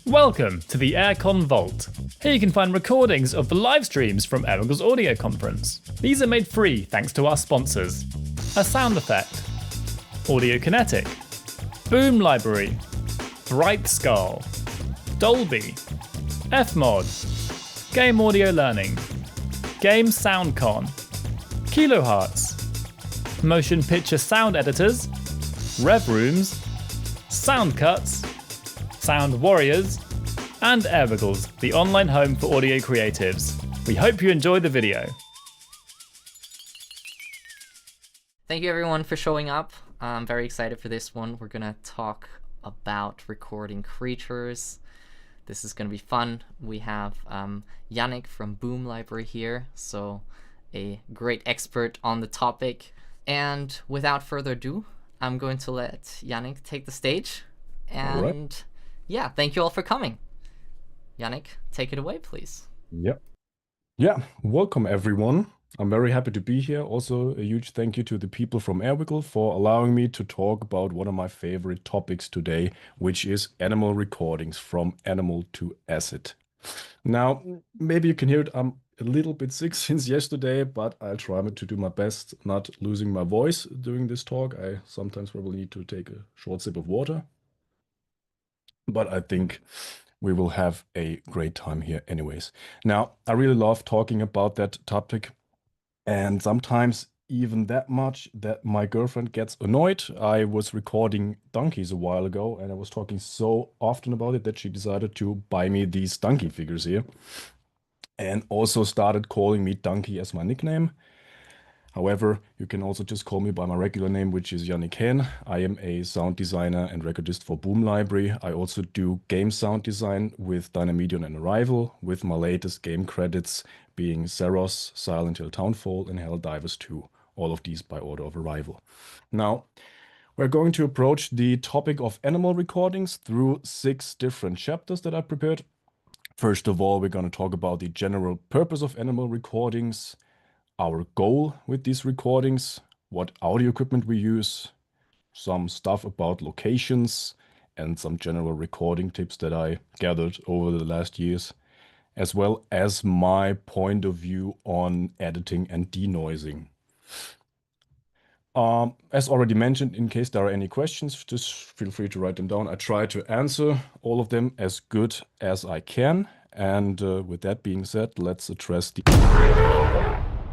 Welcome to the AirCon Vault. Here you can find recordings of the live streams from Eric's audio conference. These are made free thanks to our sponsors. A sound effect, Audio Kinetic, Boom Library, Bright Skull, Dolby, Fmod, Game Audio Learning, Game SoundCon, Kilohertz, Motion Picture Sound Editors, Rev Rooms, Sound Cuts, Sound Warriors, and Airwiggles, the online home for audio creatives. We hope you enjoy the video. Thank you everyone for showing up. I'm very excited for this one. We're gonna talk about recording creatures. This is gonna be fun. We have Jannik from Boom Library here, so a great expert on the topic. And without further ado, I'm going to let Jannik take the stage. And Alright. yeah, thank you all for coming. Jannik, take it away, please. Yeah, welcome everyone. I'm very happy to be here. Also, a huge thank you to the people from Airwiggle for allowing me to talk about one of my favorite topics today, which is animal recordings from animal to acid. Now, maybe you can hear it, I'm a little bit sick since yesterday, but I'll try to do my best not losing my voice during this talk. I sometimes probably need to take a short sip of water, but I think we will have a great time here anyways. Now, I really love talking about that topic, and sometimes even that much that my girlfriend gets annoyed. I was recording donkeys a while ago, and I was talking so often about it that she decided to buy me these donkey figures here, and also started calling me Donkey as my nickname. However, you can also just call me by my regular name, which is Jannik Hähn. I am a sound designer and recordist for Boom Library. I also do game sound design with Dynamedion and Arrival, with my latest game credits being Zeros, Silent Hill Townfall, and Helldivers 2. All of these by order of arrival. Now, we're going to approach the topic of animal recordings through 6 different chapters that I prepared. First of all, we're going to talk about the general purpose of animal recordings, our goal with these recordings, what audio equipment we use, some stuff about locations, and some general recording tips that I gathered over the last years, as well as my point of view on editing and denoising. As already mentioned, in case there are any questions, just feel free to write them down. I try to answer all of them as good as I can. And with that being said, let's address the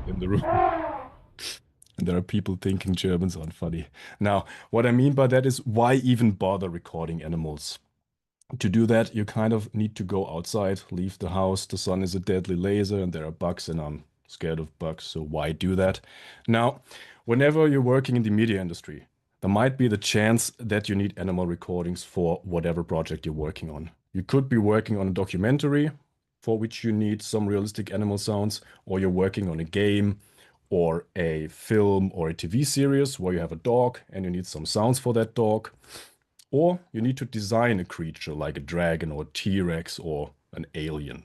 in the room. And there are people thinking Germans aren't funny. Now, what I mean by that is, why even bother recording animals? To do that, you kind of need to go outside, leave the house. The sun is a deadly laser and there are bugs, and I'm scared of bugs, so why do that? Now, whenever you're working in the media industry, there might be the chance that you need animal recordings for whatever project you're working on. You could be working on a documentary for which you need some realistic animal sounds, or you're working on a game or a film or a TV series where you have a dog and you need some sounds for that dog. Or you need to design a creature like a dragon or a T-Rex or an alien.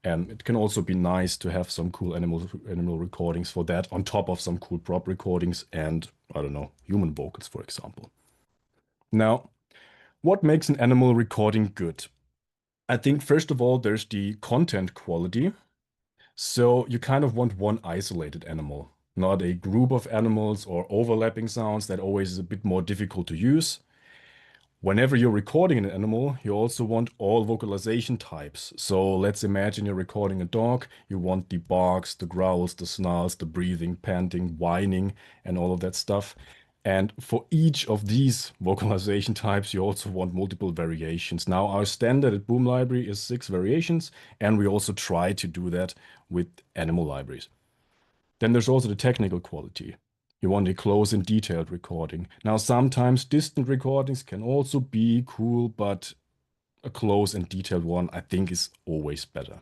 And it can also be nice to have some cool animal recordings for that on top of some cool prop recordings and, I don't know, human vocals, for example. Now, what makes an animal recording good? I think, first of all, there's the content quality. So you kind of want one isolated animal, not a group of animals or overlapping sounds. That always is a bit more difficult to use. Whenever you're recording an animal, you also want all vocalization types. So let's imagine you're recording a dog. You want the barks, the growls, the snarls, the breathing, panting, whining, and all of that stuff. And for each of these vocalization types, you also want multiple variations. Now, our standard at Boom Library is 6 variations, and we also try to do that with animal libraries. Then there's also the technical quality. You want a close and detailed recording. Now, sometimes distant recordings can also be cool, but a close and detailed one, I think, is always better.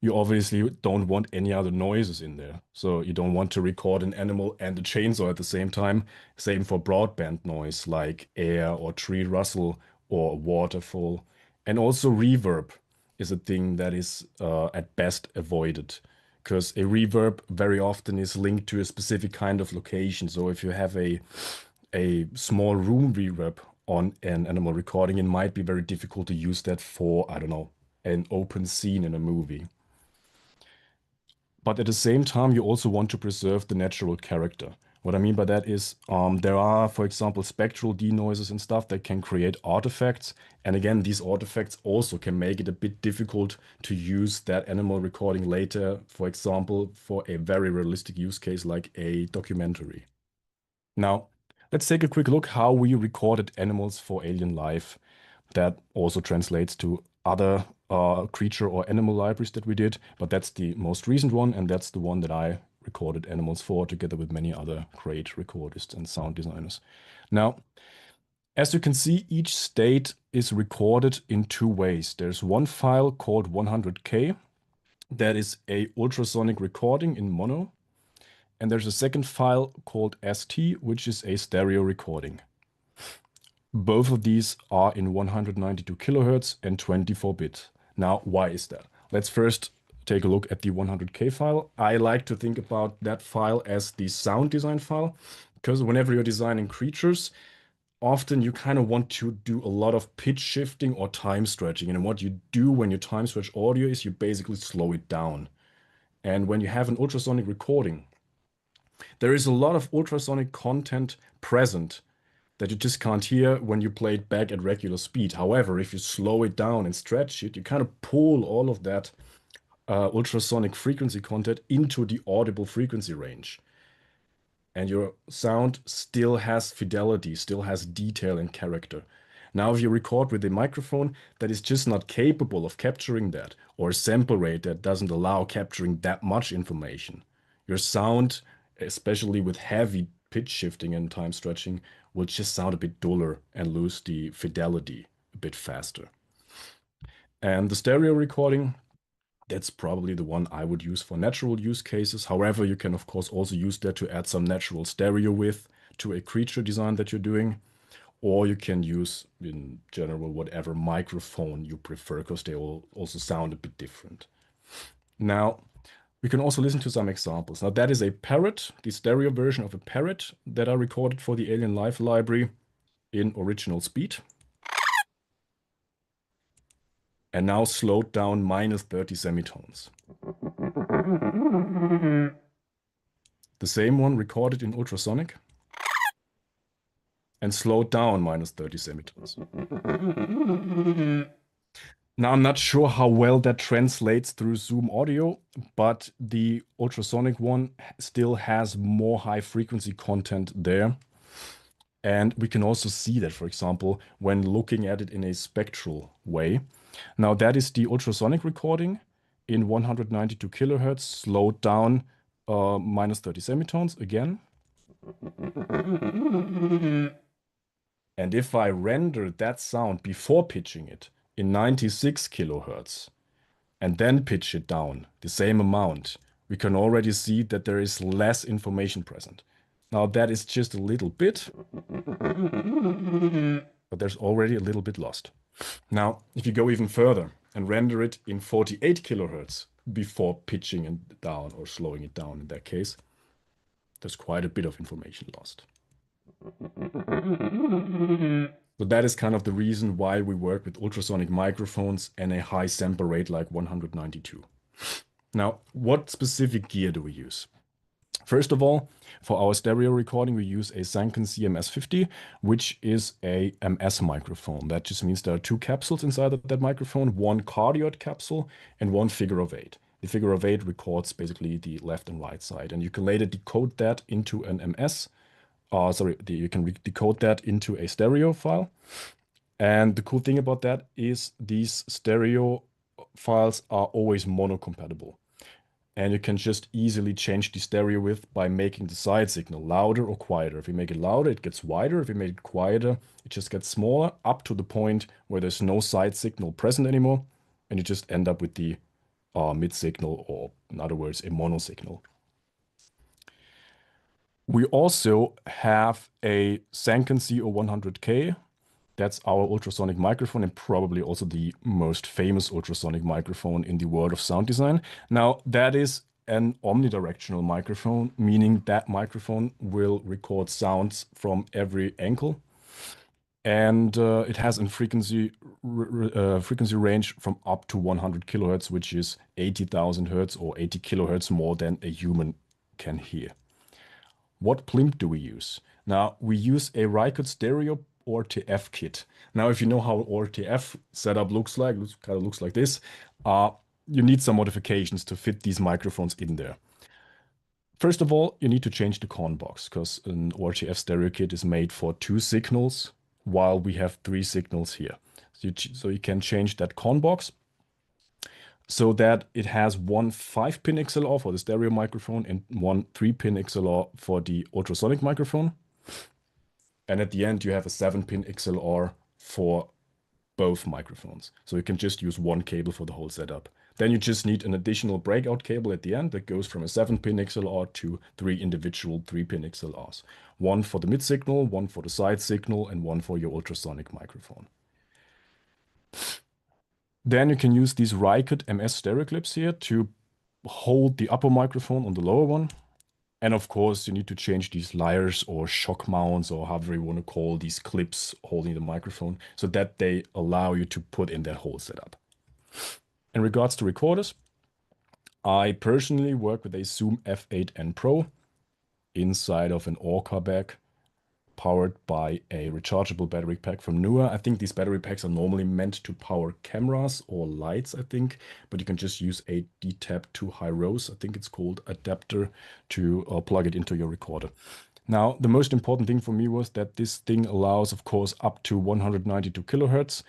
You obviously don't want any other noises in there. So you don't want to record an animal and a chainsaw at the same time. Same for broadband noise like air or tree rustle or waterfall. And also reverb is a thing that is at best avoided, because a reverb very often is linked to a specific kind of location. So if you have a small room reverb on an animal recording, it might be very difficult to use that for, I don't know, an open scene in a movie. But at the same time, you also want to preserve the natural character. What I mean by that is there are, for example, spectral denoisers and stuff that can create artifacts. And again, these artifacts also can make it a bit difficult to use that animal recording later, for example, for a very realistic use case like a documentary. Now, let's take a quick look how we recorded animals for alien life. That also translates to other creature or animal libraries that we did, but that's the most recent one, and that's the one that I recorded animals for, together with many other great recordists and sound designers. Now, as you can see, each state is recorded in two ways. There's one file called 100K, that is a ultrasonic recording in mono, and there's a second file called ST, which is a stereo recording. Both of these are in 192 kilohertz and 24-bit. Now, why is that? Let's first take a look at the 100K file. I like to think about that file as the sound design file, because whenever you're designing creatures, often you kind of want to do a lot of pitch shifting or time stretching. And what you do when you time stretch audio is you basically slow it down. And when you have an ultrasonic recording, there is a lot of ultrasonic content present that you just can't hear when you play it back at regular speed. However, if you slow it down and stretch it, you kind of pull all of that ultrasonic frequency content into the audible frequency range. And your sound still has fidelity, still has detail and character. Now, if you record with a microphone that is just not capable of capturing that, or a sample rate that doesn't allow capturing that much information, your sound, especially with heavy pitch shifting and time stretching, will just sound a bit duller and lose the fidelity a bit faster. And the stereo recording, that's probably the one I would use for natural use cases. However, you can of course also use that to add some natural stereo width to a creature design that you're doing. Or you can use, in general, whatever microphone you prefer, because they all also sound a bit different. Now, we can also listen to some examples. Now, that is a parrot, the stereo version of a parrot that I recorded for the Alien Life library in original speed. And now slowed down -30 semitones. The same one recorded in ultrasonic and slowed down -30 semitones. Now, I'm not sure how well that translates through Zoom audio, but the ultrasonic one still has more high frequency content there. And we can also see that, for example, when looking at it in a spectral way. Now, that is the ultrasonic recording in 192 kilohertz, slowed down -30 semitones again. And if I render that sound before pitching it in 96 kilohertz and then pitch it down the same amount, we can already see that there is less information present. Now, that is just a little bit, but there's already a little bit lost. Now, if you go even further and render it in 48 kilohertz before pitching it down or slowing it down in that case, there's quite a bit of information lost. So that is kind of the reason why we work with ultrasonic microphones and a high sample rate like 192. Now, what specific gear do we use? First of all, for our stereo recording, we use a Sanken CMS50, which is a MS microphone. That just means there are two capsules inside of that microphone, one cardioid capsule and one figure of 8. The figure of 8 records basically the left and right side, and you can later decode that into an MS. You can decode that into a stereo file. And the cool thing about that is these stereo files are always monocompatible. And you can just easily change the stereo width by making the side signal louder or quieter. If you make it louder, it gets wider. If you make it quieter, it just gets smaller, up to the point where there's no side signal present anymore. And you just end up with the mid signal, or in other words, a mono signal. We also have a Sanken CO100K. That's our ultrasonic microphone, and probably also the most famous ultrasonic microphone in the world of sound design. Now, that is an omnidirectional microphone, meaning that microphone will record sounds from every angle. And it has a frequency range from up to 100 kilohertz, which is 80,000 hertz or 80 kilohertz more than a human can hear. What plimp do we use? Now, we use a Rycote Stereo RTF kit. Now, if you know how RTF setup looks like, kind of looks like this, you need some modifications to fit these microphones in there. First of all, you need to change the con box because an RTF stereo kit is made for 2 signals, while we have 3 signals here. So you can change that con box so that it has one 5-pin XLR for the stereo microphone and one 3-pin XLR for the ultrasonic microphone. And at the end, you have a 7-pin XLR for both microphones. So you can just use one cable for the whole setup. Then you just need an additional breakout cable at the end that goes from a 7-pin XLR to 3 individual 3-pin XLRs. One for the mid signal, one for the side signal, and one for your ultrasonic microphone. Then you can use these Rycote MS stereo clips here to hold the upper microphone on the lower one. And of course, you need to change these lyres or shock mounts or however you want to call these clips holding the microphone so that they allow you to put in that whole setup. In regards to recorders, I personally work with a Zoom F8N Pro inside of an Orca bag powered by a rechargeable battery pack from Nua. I think these battery packs are normally meant to power cameras or lights, I think, but you can just use a DTAP 2 high rose, I think it's called, adapter to plug it into your recorder. Now, the most important thing for me was that this thing allows, of course, up to 192 kilohertz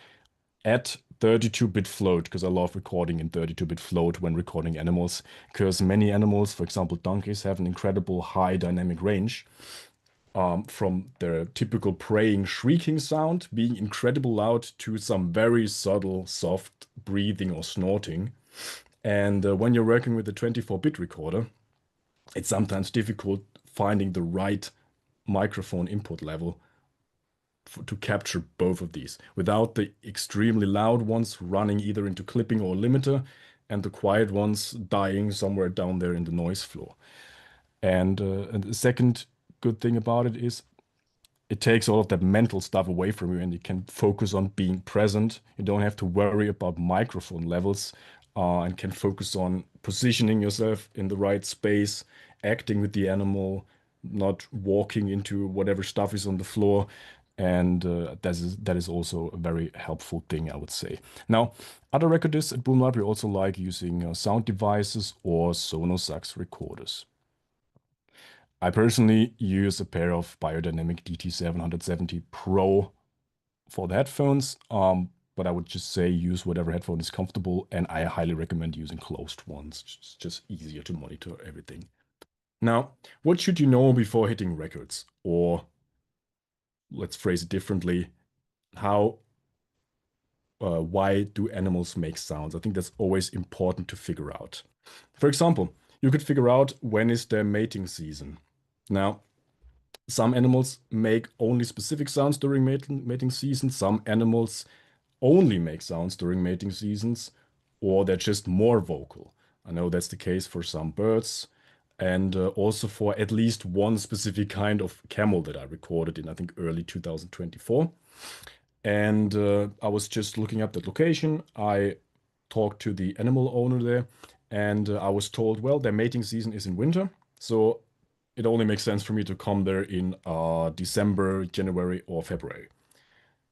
at 32-bit float, because I love recording in 32-bit float when recording animals, because many animals, for example, donkeys, have an incredible high dynamic range. From their typical praying, shrieking sound being incredibly loud to some very subtle, soft breathing or snorting. And when you're working with a 24-bit recorder, it's sometimes difficult finding the right microphone input level to capture both of these without the extremely loud ones running either into clipping or limiter and the quiet ones dying somewhere down there in the noise floor. And the second good thing about it is it takes all of that mental stuff away from you and you can focus on being present. You don't have to worry about microphone levels and can focus on positioning yourself in the right space, acting with the animal, not walking into whatever stuff is on the floor. And that is also a very helpful thing, I would say. Now, other recordists at Boom Library also like using sound devices or Sonosax recorders. I personally use a pair of Biodynamic DT770 Pro for the headphones, but I would just say use whatever headphone is comfortable, and I highly recommend using closed ones. It's just easier to monitor everything. Now, what should you know before hitting records? Or let's phrase it differently, why do animals make sounds? I think that's always important to figure out. For example, you could figure out when is their mating season. Now, some animals make only specific sounds during mating season. Some animals only make sounds during mating seasons, or they're just more vocal. I know that's the case for some birds, and also for at least one specific kind of camel that I recorded in, I think, early 2024. And I was just looking up that location. I talked to the animal owner there, and I was told, well, their mating season is in winter, so it only makes sense for me to come there in December, January, or February.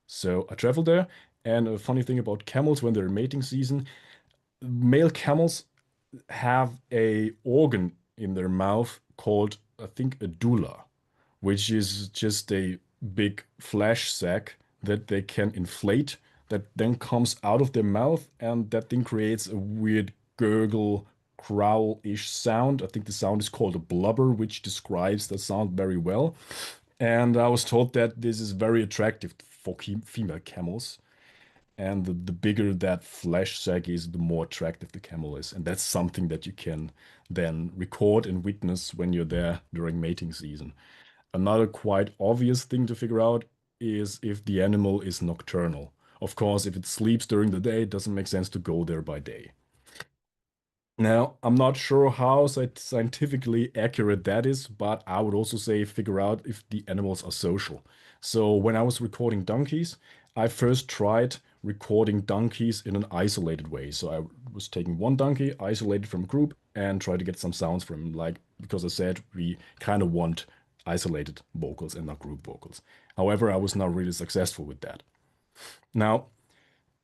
So I traveled there, and a funny thing about camels when they're mating season, male camels have a organ in their mouth called, I think, a dula, which is just a big flesh sac that they can inflate that then comes out of their mouth, and that thing creates a weird gurgle growl-ish sound. I think the sound is called a blubber, which describes the sound very well. And I was told that this is very attractive for female camels. And the bigger that flesh sac is, the more attractive the camel is. And that's something that you can then record and witness when you're there during mating season. Another quite obvious thing to figure out is if the animal is nocturnal. Of course, if it sleeps during the day, it doesn't make sense to go there by day. Now, I'm not sure how scientifically accurate that is, but I would also say figure out if the animals are social. So when I was recording donkeys, I first tried recording donkeys in an isolated way. So I was taking one donkey, isolated from a group, and try to get some sounds from him. Like, because I said we kind of want isolated vocals and not group vocals. However, I was not really successful with that. Now,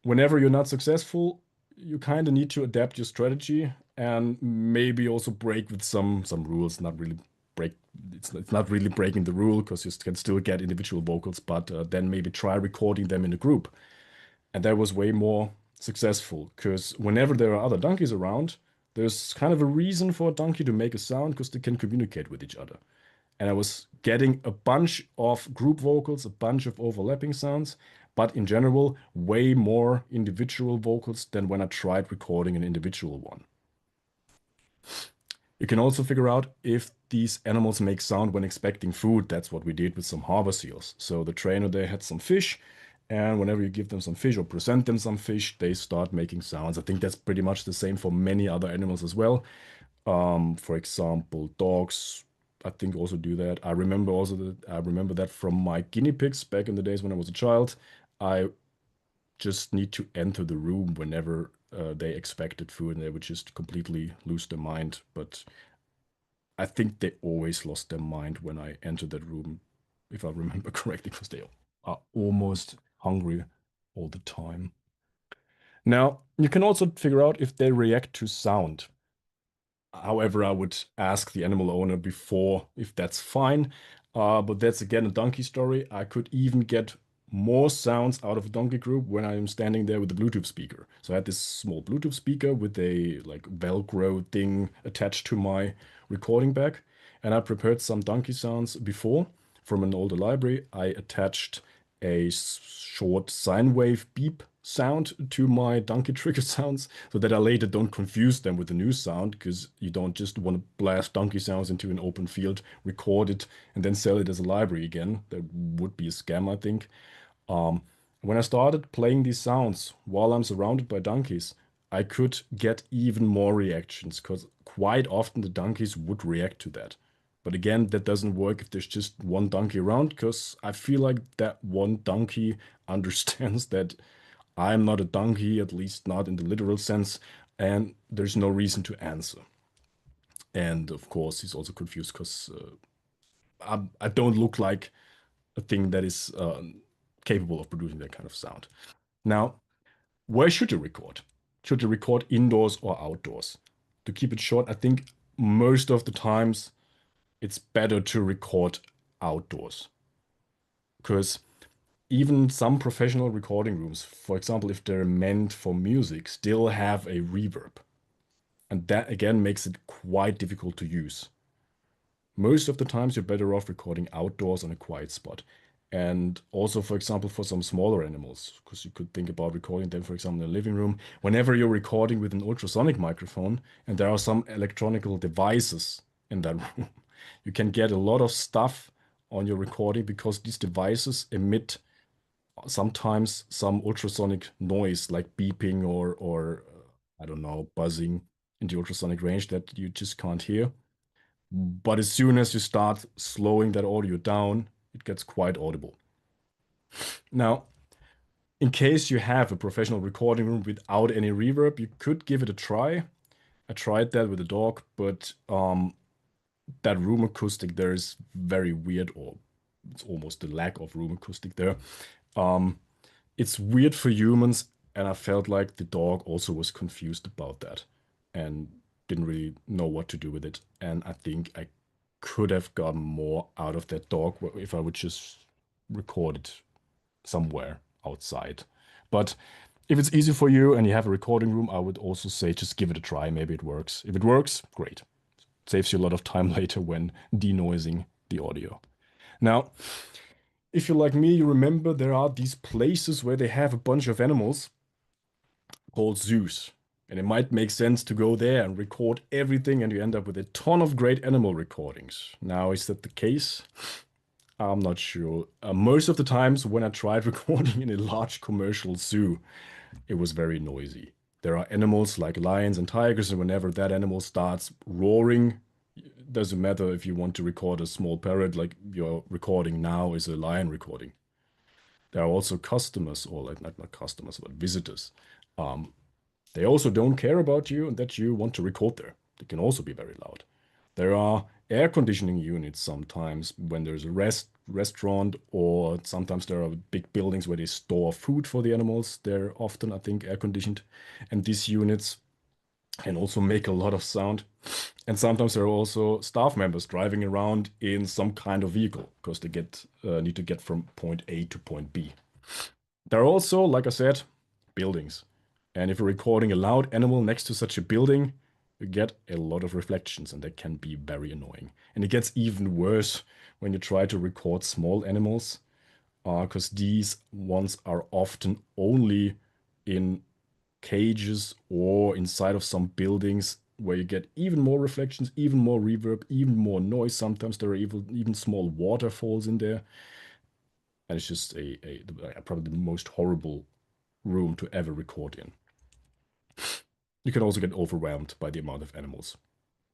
whenever you're not successful, you kind of need to adapt your strategy and maybe also break with some rules. Not really break. It's not really breaking the rule because you can still get individual vocals, but then maybe try recording them in a group. And that was way more successful because whenever there are other donkeys around, there's kind of a reason for a donkey to make a sound because they can communicate with each other. And I was getting a bunch of group vocals, a bunch of overlapping sounds, but in general, way more individual vocals than when I tried recording an individual one. You can also figure out if these animals make sound when expecting food. That's what we did with some harbor seals. So the trainer there had some fish, and whenever you give them some fish or present them some fish, they start making sounds. I think that's pretty much the same for many other animals as well. For example, dogs, I think also do that. I remember that from my guinea pigs back in the days when I was a child. I just need to enter the room whenever they expected food and they would just completely lose their mind. But I think they always lost their mind when I entered that room, if I remember correctly, because they are almost hungry all the time. Now, you can also figure out if they react to sound. However, I would ask the animal owner before if that's fine. But that's again a donkey story. I could even get more sounds out of a donkey group when I'm standing there with the Bluetooth speaker. So I had this small Bluetooth speaker with a like Velcro thing attached to my recording bag. And I prepared some donkey sounds before from an older library. I attached a short sine wave beep sound to my donkey trigger sounds so that I later don't confuse them with the new sound because you don't just want to blast donkey sounds into an open field, record it, and then sell it as a library again. That would be a scam, I think. When I started playing these sounds while I'm surrounded by donkeys, I could get even more reactions because quite often the donkeys would react to that. But again, that doesn't work if there's just one donkey around because I feel like that one donkey understands that I'm not a donkey, at least not in the literal sense, and there's no reason to answer. And of course, he's also confused because I don't look like a thing that is capable of producing that kind of sound. Now, where should you record? Should you record indoors or outdoors? To keep it short, I think most of the times it's better to record outdoors because even some professional recording rooms, for example, if they're meant for music, still have a reverb. And that again makes it quite difficult to use. Most of the times you're better off recording outdoors on a quiet spot. And also, for example, for some smaller animals, because you could think about recording them, for example, in a living room. Whenever you're recording with an ultrasonic microphone and there are some electronical devices in that room, you can get a lot of stuff on your recording because these devices emit sometimes some ultrasonic noise like beeping or I don't know, buzzing in the ultrasonic range that you just can't hear. But as soon as you start slowing that audio down, it gets quite audible. Now, in case you have a professional recording room without any reverb, you could give it a try. I tried that with a dog, but that room acoustic there is very weird, or it's almost the lack of room acoustic there. It's weird for humans, and I felt like the dog also was confused about that and didn't really know what to do with it. And I think I could have gotten more out of that dog if I would just record it somewhere outside. But if it's easy for you and you have a recording room, I would also say just give it a try. Maybe it works. If it works, great. Saves you a lot of time later when denoising the audio. Now, if you're like me, you remember there are these places where they have a bunch of animals called zoos. And it might make sense to go there and record everything, and you end up with a ton of great animal recordings. Now, is that the case? I'm not sure. Most of the times when I tried recording in a large commercial zoo, it was very noisy. There are animals like lions and tigers, and whenever that animal starts roaring, it doesn't matter if you want to record a small parrot, like you're recording now is a lion recording. There are also customers, or like not customers, but visitors. They also don't care about you and that you want to record there. They can also be very loud. There are air conditioning units sometimes when there's a restaurant, or sometimes there are big buildings where they store food for the animals. They're often, I think, air conditioned. And these units can also make a lot of sound. And sometimes there are also staff members driving around in some kind of vehicle because they need to get from point A to point B. There are also, like I said, buildings. And if you're recording a loud animal next to such a building, you get a lot of reflections, and that can be very annoying. And it gets even worse when you try to record small animals, because these ones are often only in cages or inside of some buildings where you get even more reflections, even more reverb, even more noise. Sometimes there are even small waterfalls in there. And it's just probably the most horrible room to ever record in. You can also get overwhelmed by the amount of animals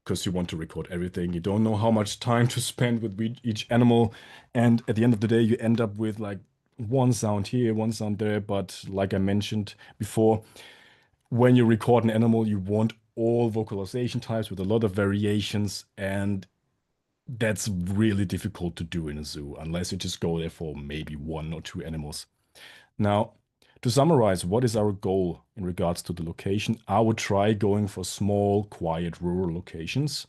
because you want to record everything. You don't know how much time to spend with each animal. And at the end of the day, you end up with like one sound here, one sound there. But like I mentioned before, when you record an animal, you want all vocalization types with a lot of variations. And that's really difficult to do in a zoo unless you just go there for maybe one or two animals. Now, to summarize, what is our goal in regards to the location? I would try going for small, quiet, rural locations.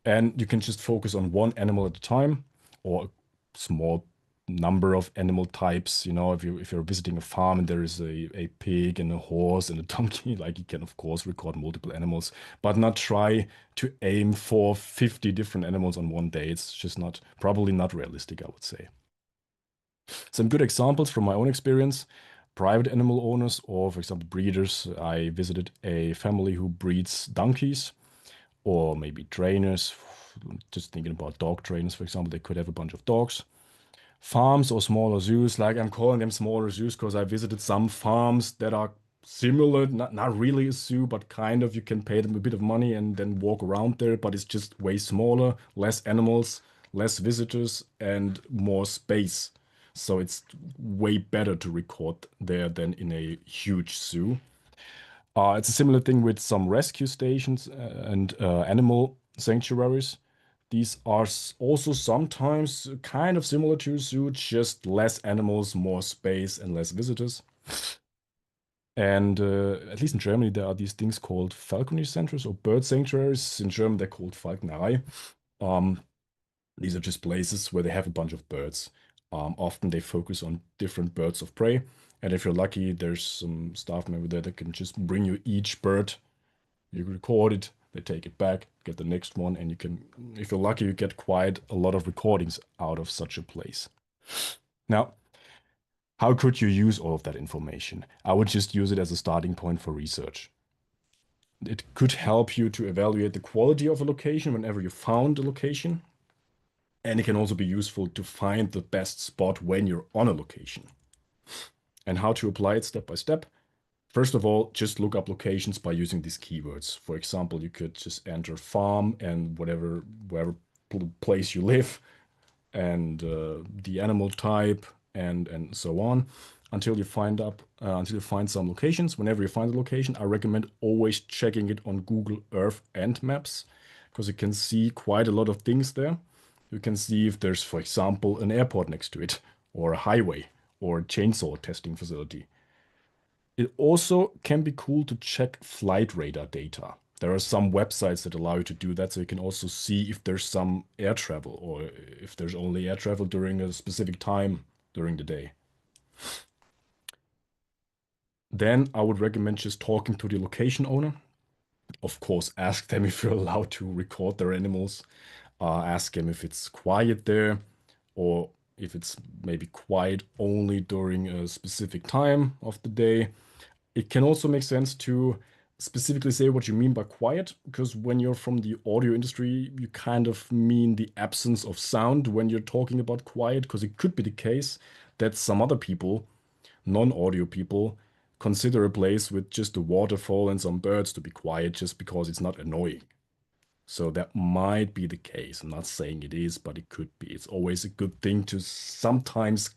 And you can just focus on one animal at a time or a small number of animal types. You know, if you're visiting a farm and there is a pig and a horse and a donkey, like you can of course record multiple animals, but not try to aim for 50 different animals on one day. It's just probably not realistic, I would say. Some good examples from my own experience. Private animal owners, or for example breeders. I visited a family who breeds donkeys, or maybe trainers, just thinking about dog trainers, for example. They could have a bunch of dogs. Farms or smaller zoos, like I'm calling them smaller zoos because I visited some farms that are similar, not really a zoo, but kind of. You can pay them a bit of money and then walk around there, but it's just way smaller, less animals, less visitors, and more space. So it's way better to record there than in a huge zoo. It's a similar thing with some rescue stations and animal sanctuaries. These are also sometimes kind of similar to a zoo, just less animals, more space, and less visitors. And at least in Germany, there are these things called falconry centers or bird sanctuaries. In German, they're called Falknerei. These are just places where they have a bunch of birds. Often they focus on different birds of prey. And if you're lucky, there's some staff member there that can just bring you each bird. You record it, they take it back, get the next one, and you can, if you're lucky, you get quite a lot of recordings out of such a place. Now, how could you use all of that information? I would just use it as a starting point for research. It could help you to evaluate the quality of a location whenever you found a location. And it can also be useful to find the best spot when you're on a location. And how to apply it step by step. First of all, just look up locations by using these keywords. For example, you could just enter farm and wherever place you live, and the animal type, and so on, until you find some locations. Whenever you find a location, I recommend always checking it on Google Earth and Maps, because you can see quite a lot of things there. You can see if there's, for example, an airport next to it, or a highway, or a chainsaw testing facility. It also can be cool to check flight radar data. There are some websites that allow you to do that, so you can also see if there's some air travel, or if there's only air travel during a specific time during the day. Then I would recommend just talking to the location owner. Of course, ask them if you're allowed to record their animals. Ask them if it's quiet there, or if it's maybe quiet only during a specific time of the day. It can also make sense to specifically say what you mean by quiet, because when you're from the audio industry, you kind of mean the absence of sound when you're talking about quiet, because it could be the case that some other people, non-audio people, consider a place with just a waterfall and some birds to be quiet just because it's not annoying. So that might be the case. I'm not saying it is, but it could be. It's always a good thing to sometimes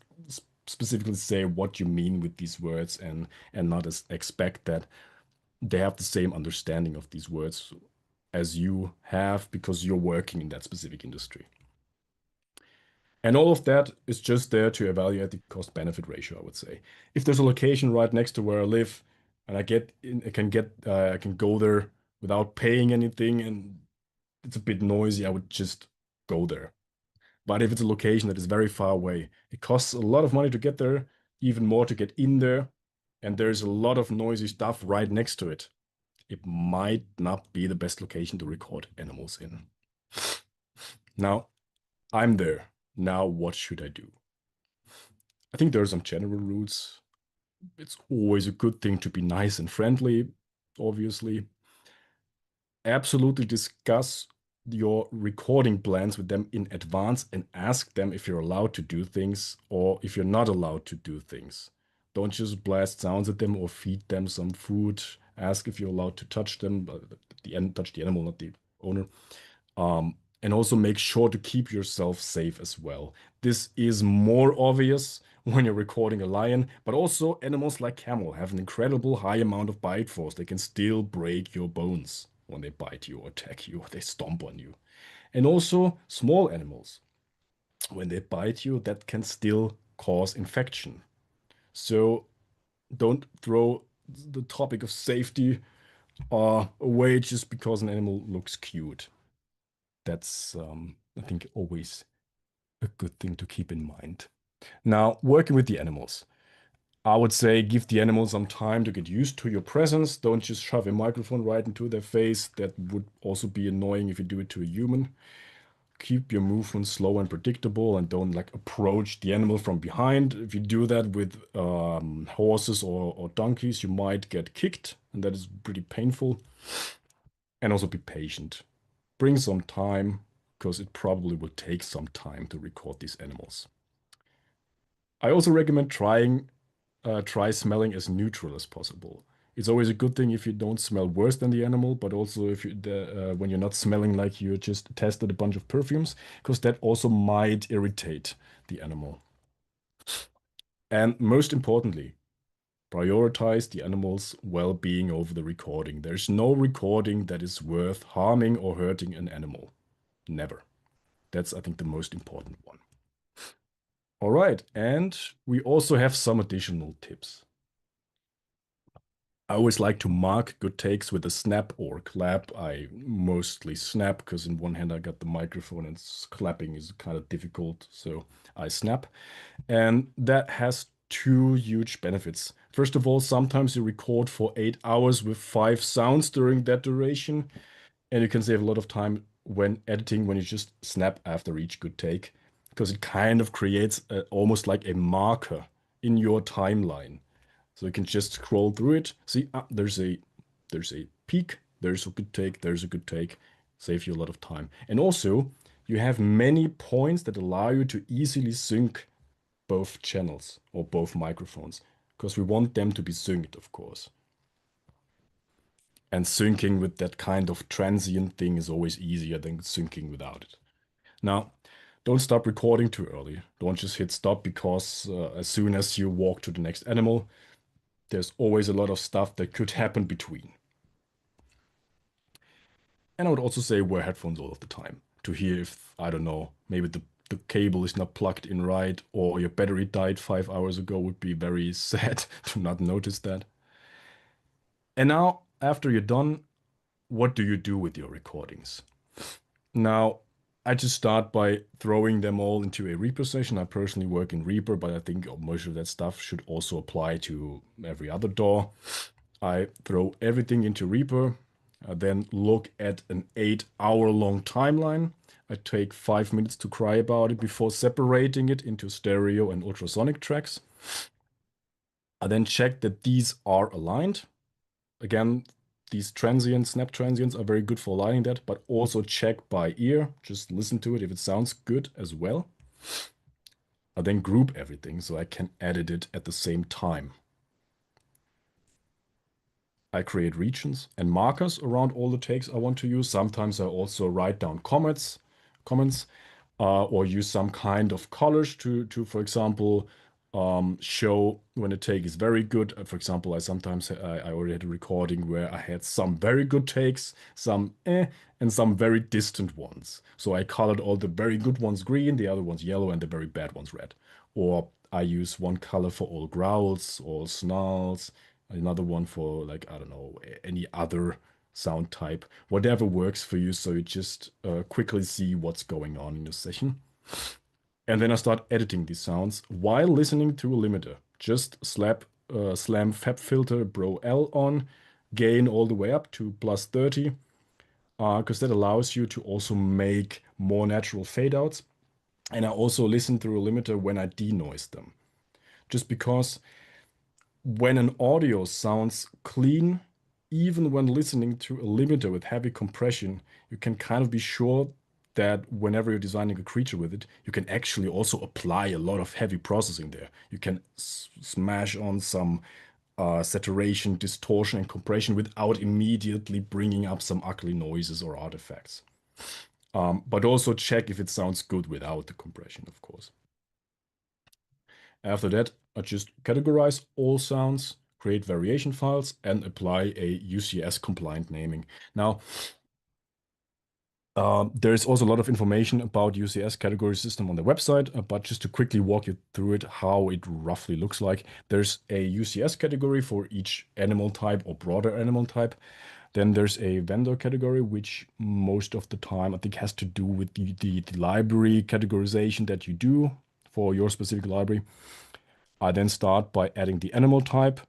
specifically say what you mean with these words and not expect that they have the same understanding of these words as you have because you're working in that specific industry. And all of that is just there to evaluate the cost-benefit ratio, I would say. If there's a location right next to where I live and I can go there without paying anything and it's a bit noisy, I would just go there. But if it's a location that is very far away, it costs a lot of money to get there, even more to get in there, and there's a lot of noisy stuff right next to it. It might not be the best location to record animals in. Now, I'm there. Now, what should I do? I think there are some general rules. It's always a good thing to be nice and friendly, obviously. Absolutely discuss your recording plans with them in advance and ask them if you're allowed to do things or if you're not allowed to do things. Don't just blast sounds at them or feed them some food. Ask if you're allowed to touch them, touch the animal, not the owner. And also make sure to keep yourself safe as well. This is more obvious when you're recording a lion, but also animals like camel have an incredible high amount of bite force. They can still break your bones when they bite you or attack you or they stomp on you. And also small animals, when they bite you, that can still cause infection. So don't throw the topic of safety away just because an animal looks cute. That's, I think, always a good thing to keep in mind. Now, working with the animals. I would say give the animals some time to get used to your presence. Don't just shove a microphone right into their face. That would also be annoying if you do it to a human. Keep your movements slow and predictable and don't like approach the animal from behind. If you do that with horses or donkeys, you might get kicked, and that is pretty painful. And also be patient. Bring some time, because it probably will take some time to record these animals. I also recommend try smelling as neutral as possible. It's always a good thing if you don't smell worse than the animal, but also if when you're not smelling like you just tested a bunch of perfumes, because that also might irritate the animal. And most importantly, prioritize the animal's well-being over the recording. There's no recording that is worth harming or hurting an animal. Never. That's, I think, the most important one. All right, and we also have some additional tips. I always like to mark good takes with a snap or clap. I mostly snap because in one hand I got the microphone and clapping is kind of difficult, so I snap. And that has two huge benefits. First of all, sometimes you record for 8 hours with 5 sounds during that duration, and you can save a lot of time when editing, when you just snap after each good take, because it kind of creates almost like a marker in your timeline. So you can just scroll through it, see, there's a peak, there's a good take, there's a good take, save you a lot of time. And also, you have many points that allow you to easily sync both channels or both microphones, because we want them to be synced, of course. And syncing with that kind of transient thing is always easier than syncing without it. Now, don't stop recording too early. Don't just hit stop because as soon as you walk to the next animal, there's always a lot of stuff that could happen between. And I would also say wear headphones all of the time to hear if, I don't know, maybe the cable is not plugged in right or your battery died 5 hours ago. Would be very sad to not notice that. And now, after you're done, what do you do with your recordings? Now, I just start by throwing them all into a Reaper session. I personally work in Reaper, but I think most of that stuff should also apply to every other DAW. I throw everything into Reaper. I then look at an 8-hour-long timeline. I take 5 minutes to cry about it before separating it into stereo and ultrasonic tracks. I then check that these are aligned. Again, these snap transients are very good for aligning that, but also check by ear. Just listen to it if it sounds good as well. I then group everything so I can edit it at the same time. I create regions and markers around all the takes I want to use. Sometimes I also write down comments, or use some kind of colors to for example, show when a take is very good. For example, I already had a recording where I had some very good takes, some and some very distant ones. So I colored all the very good ones green, the other ones yellow, and the very bad ones red. Or I use one color for all growls, all snarls, another one for, like, I don't know, any other sound type, whatever works for you, so you just quickly see what's going on in your session. And then I start editing these sounds while listening to a limiter. Just slam FabFilter Pro L on, gain all the way up to +30, because that allows you to also make more natural fade outs. And I also listen through a limiter when I denoise them. Just because when an audio sounds clean, even when listening to a limiter with heavy compression, you can kind of be sure that whenever you're designing a creature with it, you can actually also apply a lot of heavy processing there. You can smash on some saturation, distortion, and compression without immediately bringing up some ugly noises or artifacts. But also check if it sounds good without the compression, of course. After that, I just categorize all sounds, create variation files, and apply a UCS compliant naming. Now, there is also a lot of information about UCS category system on the website, but just to quickly walk you through it, how it roughly looks like. There's a UCS category for each animal type or broader animal type. Then there's a vendor category, which most of the time I think has to do with the library categorization that you do for your specific library. I then start by adding the animal type.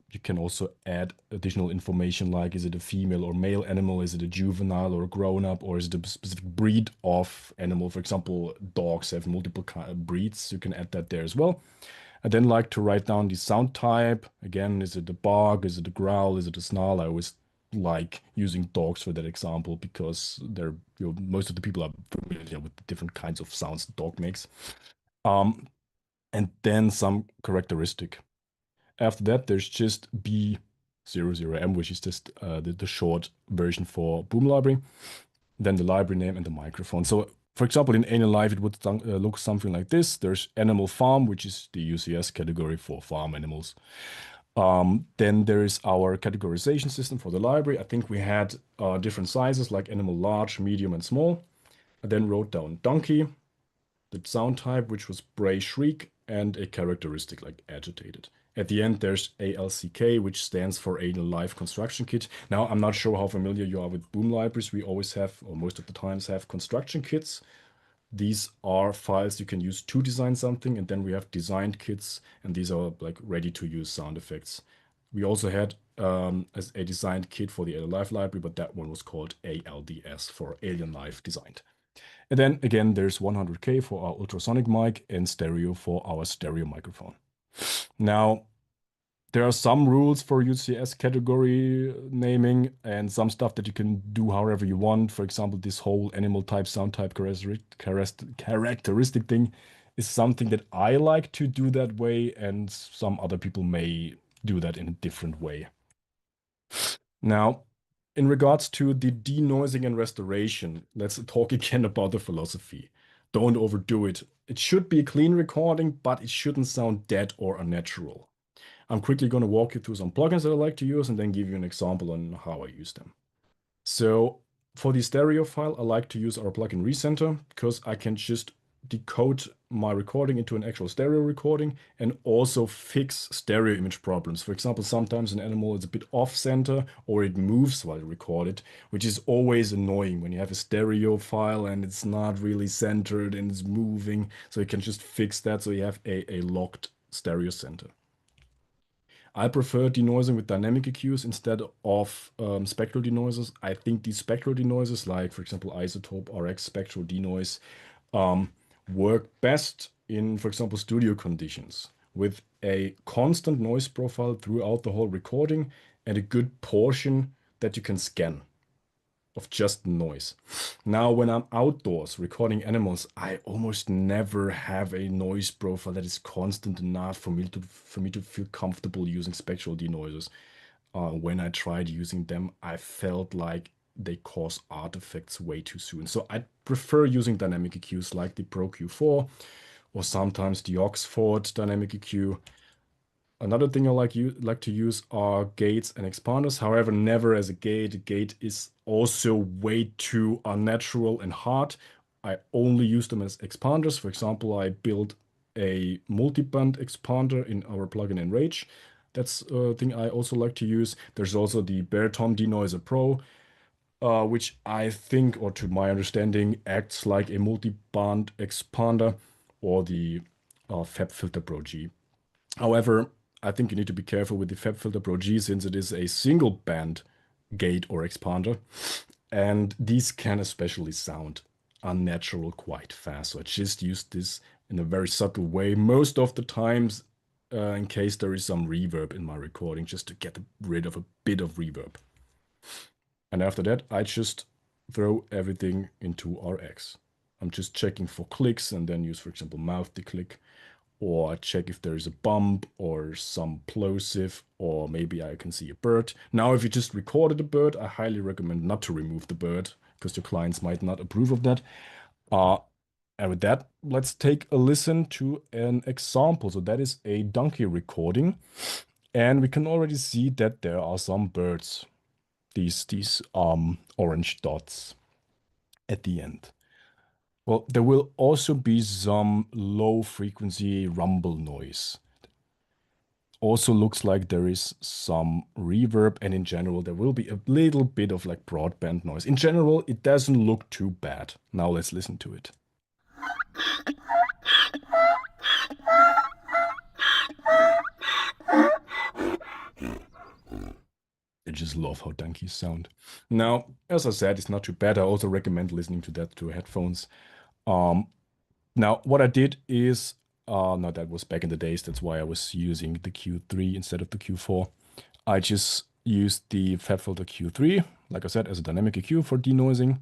You can also add additional information like, is it a female or male animal? Is it a juvenile or a grown-up? Or is it a specific breed of animal? For example, dogs have multiple breeds. You can add that there as well. I then like to write down the sound type. Again, is it a bark? Is it a growl? Is it a snarl? I always like using dogs for that example because most of the people are familiar with the different kinds of sounds the dog makes. And then some characteristic. After that, there's just B00M, which is just the short version for Boom Library. Then the library name and the microphone. So, for example, in Alien Life, it would look something like this. There's Animal Farm, which is the UCS category for farm animals. Then there is our categorization system for the library. I think we had different sizes like animal large, medium, and small. I then wrote down donkey, the sound type, which was bray shriek, and a characteristic like agitated. At the end, there's ALCK, which stands for Alien Life Construction Kit. Now, I'm not sure how familiar you are with Boom libraries. We always have, or most of the times, have construction kits. These are files you can use to design something, and then we have designed kits, and these are like ready-to-use sound effects. We also had as a designed kit for the Alien Life library, but that one was called ALDS for Alien Life Designed. And then again, there's 100K for our ultrasonic mic and stereo for our stereo microphone. Now, there are some rules for UCS category naming and some stuff that you can do however you want. For example, this whole animal type, sound type characteristic thing is something that I like to do that way, and some other people may do that in a different way. Now, in regards to the denoising and restoration, let's talk again about the philosophy. Don't overdo it. It should be a clean recording, but it shouldn't sound dead or unnatural. I'm quickly going to walk you through some plugins that I like to use and then give you an example on how I use them. So for the stereo file, I like to use our plugin Recenter because I can just decode my recording into an actual stereo recording and also fix stereo image problems. For example, sometimes an animal is a bit off center or it moves while recorded, which is always annoying when you have a stereo file and it's not really centered and it's moving. So you can just fix that so you have a locked stereo center. I prefer denoising with dynamic EQs instead of spectral denoisers. I think these spectral denoisers, like for example Isotope RX Spectral Denoise, work best in, for example, studio conditions with a constant noise profile throughout the whole recording and a good portion that you can scan of just noise. Now, when I'm outdoors recording animals, I almost never have a noise profile that is constant enough for me to feel comfortable using spectral denoisers. when I tried using them, I felt like they cause artifacts way too soon. So I prefer using dynamic EQs like the Pro Q4 or sometimes the Oxford dynamic EQ. Another thing I like to use are gates and expanders. However, never as a gate. A gate is also way too unnatural and hard. I only use them as expanders. For example, I built a multi-band expander in our plugin Enrage. That's a thing I also like to use. There's also the Baritone Denoiser Pro, which I think, or to my understanding, acts like a multi-band expander, or the FabFilter Pro G. However, I think you need to be careful with the FabFilter Pro G since it is a single band gate or expander, and these can especially sound unnatural quite fast. So I just use this in a very subtle way most of the times, in case there is some reverb in my recording, just to get rid of a bit of reverb. And after that, I just throw everything into RX. I'm just checking for clicks and then use, for example, mouth declick, or check if there is a bump or some plosive, or maybe I can see a bird. Now, if you just recorded a bird, I highly recommend not to remove the bird because your clients might not approve of that. And with that, let's take a listen to an example. So that is a donkey recording, and we can already see that there are some birds, these orange dots at the end. Well, there will also be some low frequency rumble noise. Also looks like there is some reverb, and in general there will be a little bit of like broadband noise. In general, it doesn't look too bad. Now let's listen to it. I just love how donkeys sound. Now, as I said, it's not too bad. I also recommend listening to that through headphones. Now, what I did is, no, that was back in the days. That's why I was using the Q3 instead of the Q4. I just used the FabFilter Q3, like I said, as a dynamic EQ for denoising.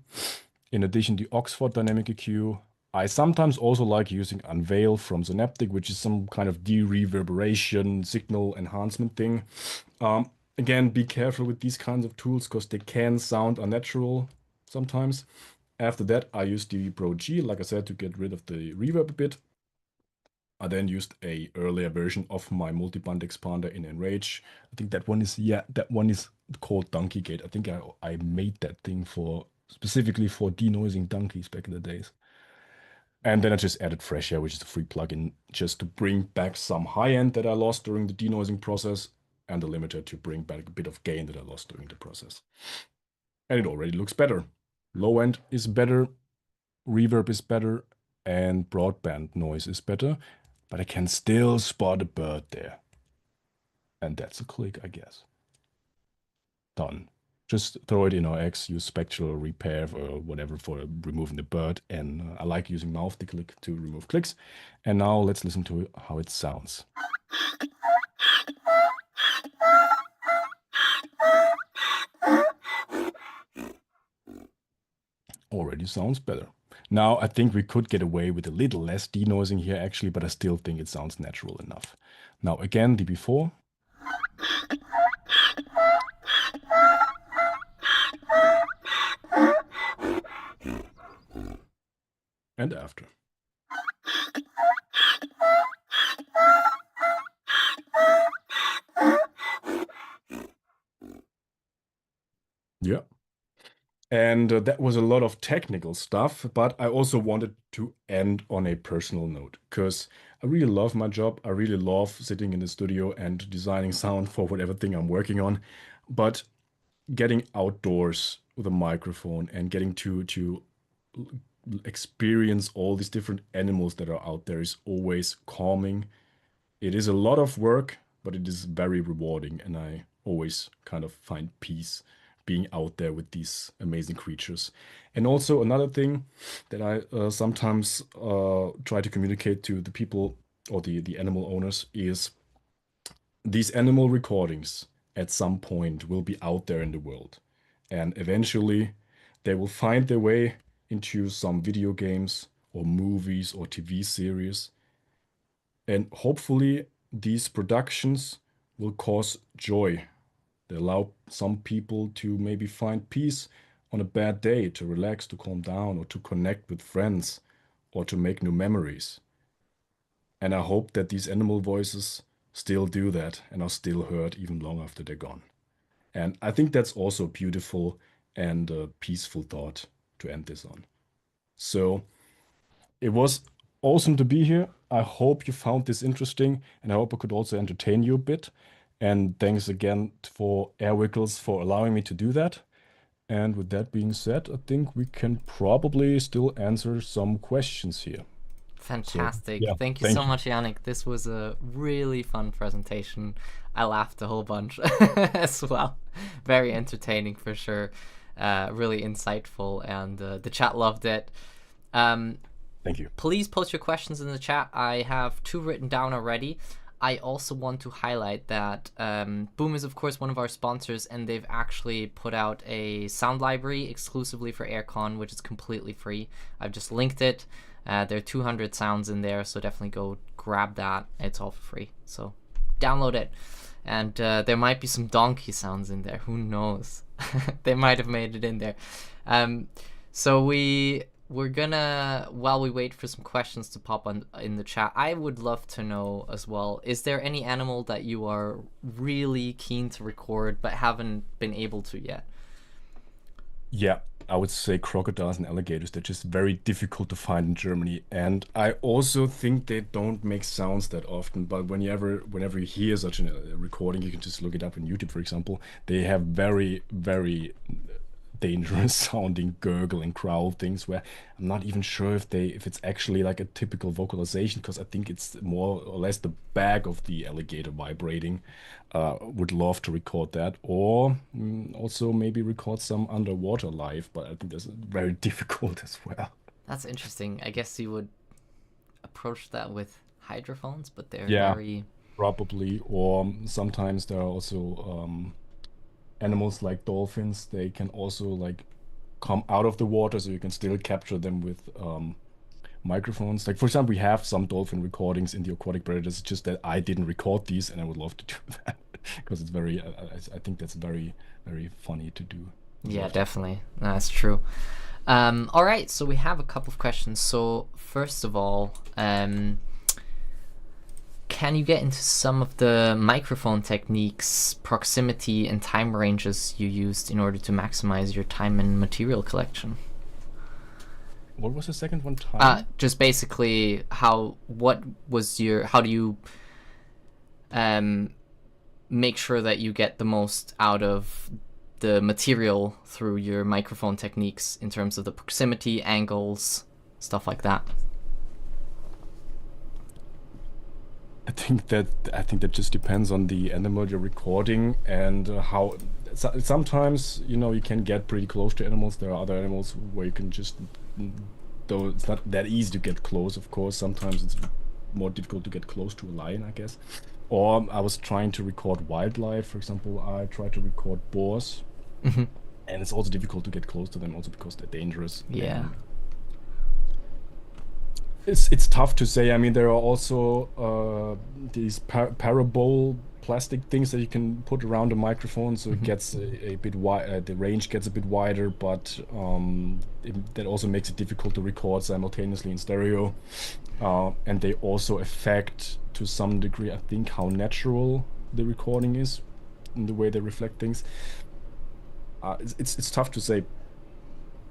In addition, the Oxford dynamic EQ. I sometimes also like using Unveil from Synaptic, which is some kind of de-reverberation signal enhancement thing. Again, be careful with these kinds of tools because they can sound unnatural sometimes. After that, I used the Pro G, like I said, to get rid of the reverb a bit. I then used a earlier version of my multi-band expander in Enrage. I think that one is called Donkey Gate. I think I made that thing for specifically for denoising donkeys back in the days. And then I just added Fresh Air, which is a free plugin, just to bring back some high end that I lost during the denoising process, and the limiter to bring back a bit of gain that I lost during the process. And it already looks better. Low end is better, reverb is better, and broadband noise is better, but I can still spot a bird there. And that's a click, I guess. Done. Just throw it in RX, use spectral repair or whatever for removing the bird, and I like using mouth declick to remove clicks. And now let's listen to how it sounds. Already sounds better. Now, I think we could get away with a little less denoising here actually, but I still think it sounds natural enough. Now again, the before. And after. Yeah. And that was a lot of technical stuff, but I also wanted to end on a personal note because I really love my job. I really love sitting in the studio and designing sound for whatever thing I'm working on. But getting outdoors with a microphone and getting to experience all these different animals that are out there is always calming. It is a lot of work, but it is very rewarding, and I always kind of find peace being out there with these amazing creatures. And also another thing that I sometimes try to communicate to the people or the animal owners is these animal recordings at some point will be out there in the world. And eventually they will find their way into some video games or movies or TV series. And hopefully these productions will cause joy They allow some people to maybe find peace on a bad day, to relax, to calm down, or to connect with friends, or to make new memories. And I hope that these animal voices still do that and are still heard even long after they're gone. And I think that's also a beautiful and peaceful thought to end this on. So it was awesome to be here. I hope you found this interesting, and I hope I could also entertain you a bit. And thanks again for Airwickles for allowing me to do that. And with that being said, I think we can probably still answer some questions here. Fantastic. Yeah, Thank you thank so you. much, Jannik. This was a really fun presentation. I laughed a whole bunch as well. Very entertaining for sure. Really insightful, and the chat loved it. Thank you. Please post your questions in the chat. I have 2 written down already. I also want to highlight that Boom is, of course, one of our sponsors, and they've actually put out a sound library exclusively for AirCon, which is completely free. I've just linked it. There are 200 sounds in there, so definitely go grab that. It's all for free, so download it. And there might be some donkey sounds in there. Who knows? They might have made it in there. So we're gonna, while we wait for some questions to pop on in the chat, I would love to know as well, is there any animal that you are really keen to record but haven't been able to yet? Yeah, I would say crocodiles and alligators. They're just very difficult to find in Germany. And I also think they don't make sounds that often. But whenever you hear such a recording, you can just look it up on YouTube, for example. They have very, very dangerous sounding gurgle and growl things where I'm not even sure if it's actually like a typical vocalization, because I think it's more or less the back of the alligator vibrating. Would love to record that, or also maybe record some underwater live, but I think that's very difficult as well. That's interesting. I guess you would approach that with hydrophones, but they're Yeah, very... probably. Or sometimes there are also animals like dolphins. They can also like come out of the water, so you can still capture them with microphones. Like for example, we have some dolphin recordings in the Aquatic Predators. It's just that I didn't record these, and I would love to do that because it's very. I think that's very, very funny to do. Yeah, definitely. That's true. All right, so we have a couple of questions. So first of all, can you get into some of the microphone techniques, proximity, and time ranges you used in order to maximize your time and material collection? What was the second one? Time? Just basically how do you make sure that you get the most out of the material through your microphone techniques in terms of the proximity, angles, stuff like that? I think that just depends on the animal you're recording and how. Sometimes you can get pretty close to animals. There are other animals where you can just, though it's not that easy to get close. Of course, sometimes it's more difficult to get close to a lion, I guess. Or I was trying to record wildlife, for example. I tried to record boars, and it's also difficult to get close to them, also because they're dangerous. Yeah. And it's tough to say. I mean, there are also these parabole plastic things that you can put around the microphone, so it gets a bit wide. The range gets a bit wider, but that also makes it difficult to record simultaneously in stereo. And they also affect, to some degree, I think, how natural the recording is in the way they reflect things. It's tough to say.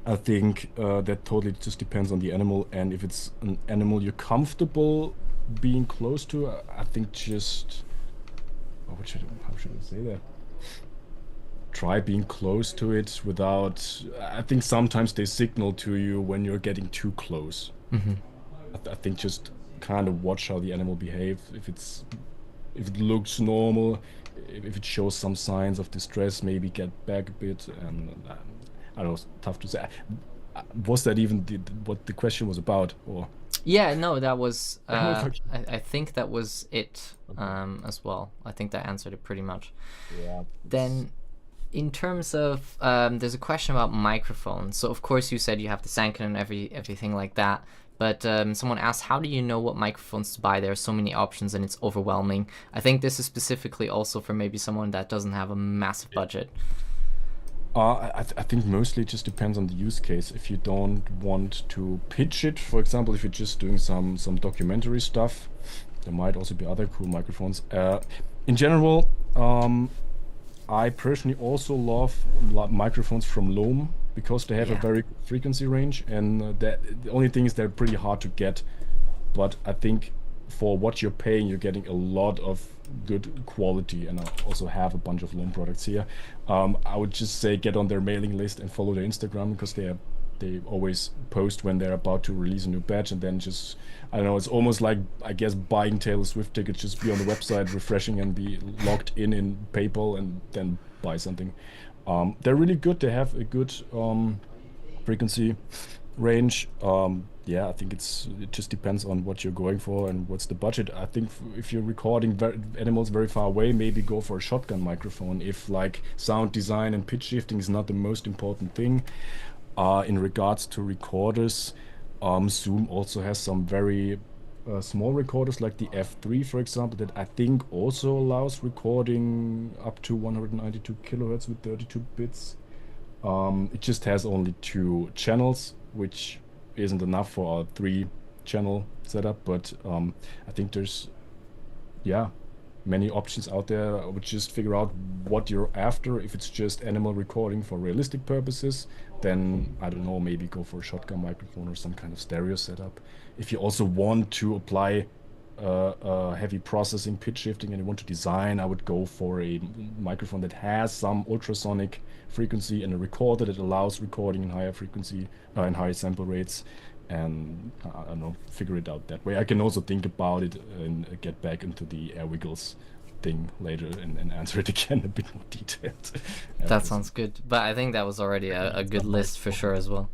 I think that totally just depends on the animal, and if it's an animal you're comfortable being close to, I think just how should I say that? Try being close to it without. I think sometimes they signal to you when you're getting too close. I think just kind of watch how the animal behaves. If it looks normal, if it shows some signs of distress, maybe get back a bit. And I don't know, it's tough to say. Was that even what the question was about, or? Yeah, no, that was. I think that was it as well. I think that answered it pretty much. Yeah. Then, in terms of, there's a question about microphones. So of course you said you have the Sanken and everything like that. But someone asked, how do you know what microphones to buy? There are so many options and it's overwhelming. I think this is specifically also for maybe someone that doesn't have a massive budget. I think mostly it just depends on the use case. If you don't want to pitch it, for example, if you're just doing some documentary stuff, there might also be other cool microphones. In general, I personally also love microphones from Lohm because they have a very good frequency range, and the only thing is they're pretty hard to get. But I think for what you're paying, you're getting a lot of good quality, and I also have a bunch of Lohm products here. I would just say get on their mailing list and follow their Instagram, because they always post when they're about to release a new batch, and then just, I don't know, it's almost like, I guess, buying Taylor Swift tickets, just be on the website, refreshing, and be logged in PayPal, and then buy something. They're really good. They have a good frequency range. Yeah, I think it just depends on what you're going for and what's the budget. I think if you're recording animals very far away, maybe go for a shotgun microphone if like sound design and pitch shifting is not the most important thing. In regards to recorders, Zoom also has some very small recorders like the F3, for example, that I think also allows recording up to 192 kilohertz with 32 bits. It just has only 2 channels, which isn't enough for our 3-channel setup, but I think there's many options out there. I would just figure out what you're after. If it's just animal recording for realistic purposes, then I don't know, maybe go for a shotgun microphone or some kind of stereo setup. If you also want to apply heavy processing, pitch shifting, and you want to design, I would go for a microphone that has some ultrasonic frequency and a recorder that allows recording in higher frequency and higher sample rates, and I don't know, figure it out that way. I can also think about it and get back into the air wiggles thing later and answer it again a bit more detailed. That sounds good, but I think that was already a good list for sure as well.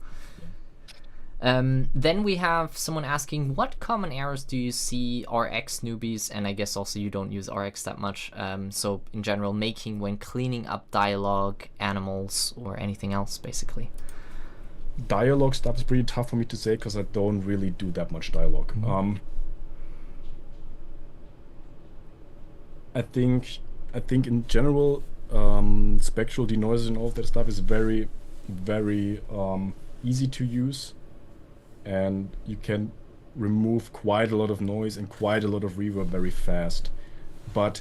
Then we have someone asking, what common errors do you see RX newbies, and I guess also you don't use RX that much, so in general, making when cleaning up dialogue, animals, or anything else, basically? Dialogue stuff is pretty tough for me to say because I don't really do that much dialogue. I think in general, spectral denoising and all of that stuff is very, very easy to use, and you can remove quite a lot of noise and quite a lot of reverb very fast. But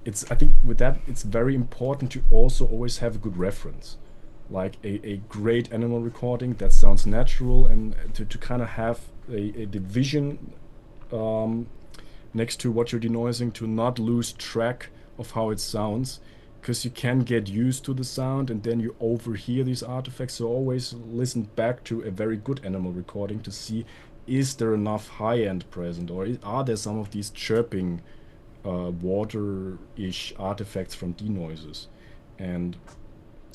I think with that, it's very important to also always have a good reference, like a great animal recording that sounds natural, and to kind of have a division next to what you're denoising, to not lose track of how it sounds, because you can get used to the sound and then you overhear these artifacts. So always listen back to a very good animal recording to see, is there enough high end present, or are there some of these chirping water-ish artifacts from denoises. And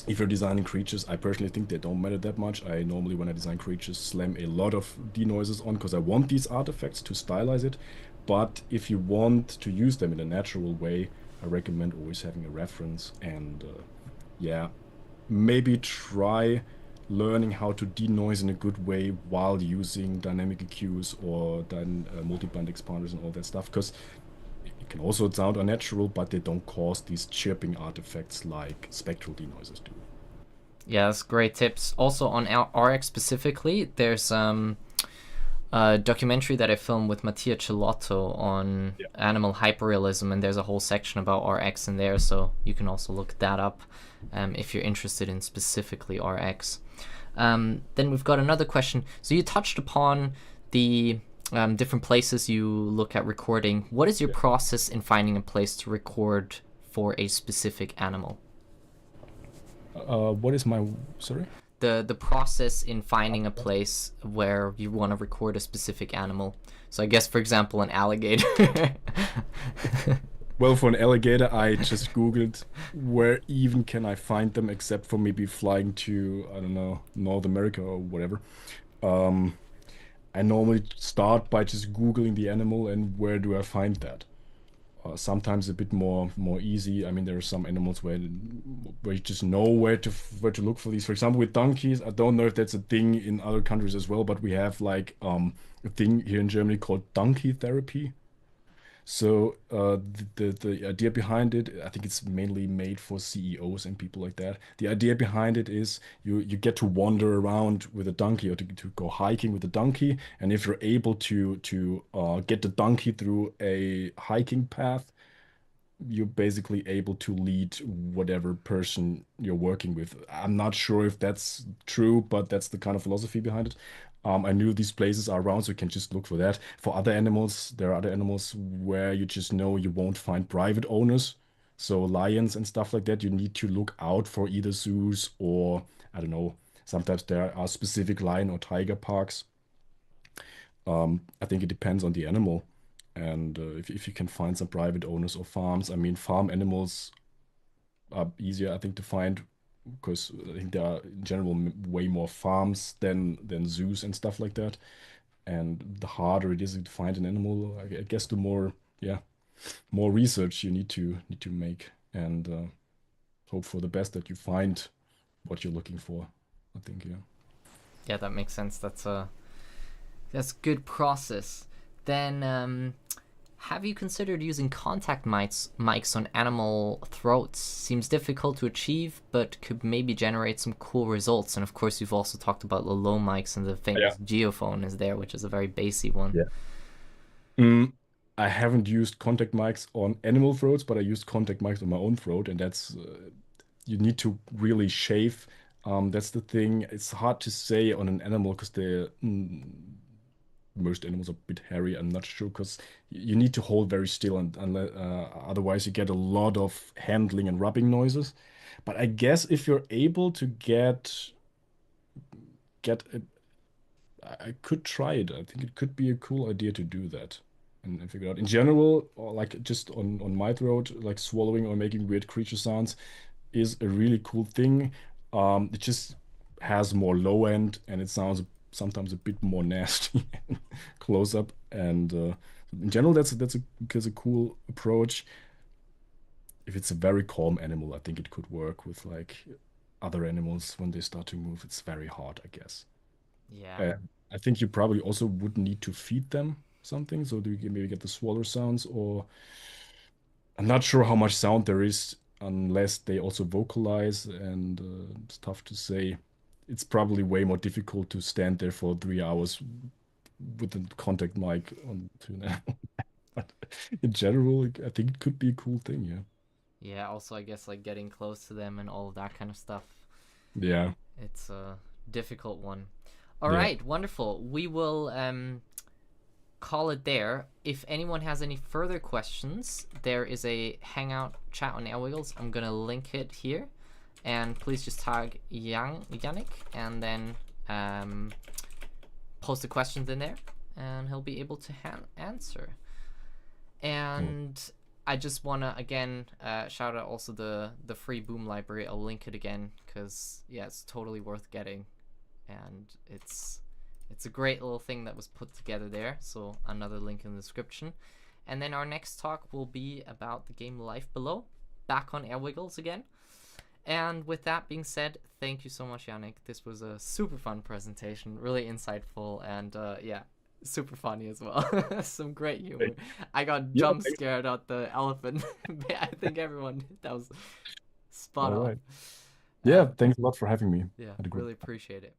if you're designing creatures, I personally think they don't matter that much. I normally, when I design creatures, slam a lot of denoises on because I want these artifacts to stylize it. But if you want to use them in a natural way, I recommend always having a reference, and maybe try learning how to denoise in a good way while using dynamic EQs or then multiband expanders and all that stuff, because it can also sound unnatural, but they don't cause these chirping artifacts like spectral denoisers do. Yeah, that's great tips. Also on RX specifically, there's a documentary that I filmed with Mattia Cellotto on animal hyperrealism, and there's a whole section about RX in there, so you can also look that up if you're interested in specifically RX. Then we've got another question. So you touched upon the different places you look at recording. What is your process in finding a place to record for a specific animal? What is my... Sorry? The process in finding a place where you want to record a specific animal. So I guess, for example, an alligator. Well, for an alligator, I just Googled where even can I find them, except for maybe flying to, I don't know, North America or whatever. I normally start by just Googling the animal and where do I find that. sometimes a bit more easy. I mean, there are some animals where you just know where to look for these. For example, with donkeys, I don't know if that's a thing in other countries as well, but we have like a thing here in Germany called donkey therapy. So the idea behind it, I think it's mainly made for CEOs and people like that. The idea behind it is you get to wander around with a donkey or to go hiking with a donkey, and if you're able to get the donkey through a hiking path, you're basically able to lead whatever person you're working with. I'm not sure if that's true, but that's the kind of philosophy behind it. I knew these places are around, so you can just look for that. For other animals, there are other animals where you just know you won't find private owners. So lions and stuff like that, you need to look out for either zoos or, I don't know, sometimes there are specific lion or tiger parks. I think it depends on the animal. And if you can find some private owners or farms, I mean, farm animals are easier, I think, to find because I think there are in general way more farms than zoos and stuff like that. And the harder it is to find an animal, I guess the more, yeah, more research you need to make and hope for the best that you find what you're looking for. I think, yeah. Yeah, that makes sense. That's good process. Then have you considered using contact mics on animal throats? Seems difficult to achieve, but could maybe generate some cool results. And of course, you've also talked about the low mics, and the famous geophone is there, which is a very bassy one. Yeah. Mm, I haven't used contact mics on animal throats, but I used contact mics on my own throat, and that's you need to really shave. That's the thing. It's hard to say on an animal because most animals are a bit hairy. I'm not sure because you need to hold very still, and otherwise you get a lot of handling and rubbing noises. But I guess if you're able to get a, I could try it. I think it could be a cool idea to do that and figure it out. In general, or like just on my throat, like swallowing or making weird creature sounds is a really cool thing. It just has more low end and it sounds sometimes a bit more nasty close up. And in general, that's a cool approach. If it's a very calm animal, I think it could work with like other animals when they start to move. It's very hard, I guess. Yeah. Uh, I think you probably also would need to feed them something, so do you maybe get the swallow sounds, or I'm not sure how much sound there is unless they also vocalize, and it's tough to say. It's probably way more difficult to stand there for 3 hours with a contact mic on to an animal. But in general, I think it could be a cool thing, yeah. Yeah, also I guess like getting close to them and all of that kind of stuff. Yeah. It's a difficult one. All Yeah. right, wonderful. We will call it there. If anyone has any further questions, there is a Hangout chat on Airwiggles. I'm gonna link it here, and please just tag Jannik, and then post the questions in there, and he'll be able to answer. And I just wanna again shout out also the free Boom library. I'll link it again because yeah, it's totally worth getting, and it's a great little thing that was put together there. So another link in the description. And then our next talk will be about the game Life Below, back on Airwiggles again. And with that being said, thank you so much, Jannik. This was a super fun presentation, really insightful, and yeah, super funny as well. Some great humor. I got jump scared at the elephant. I think everyone, that was spot on. Yeah, thanks a lot for having me. Yeah, Had a good really appreciate it.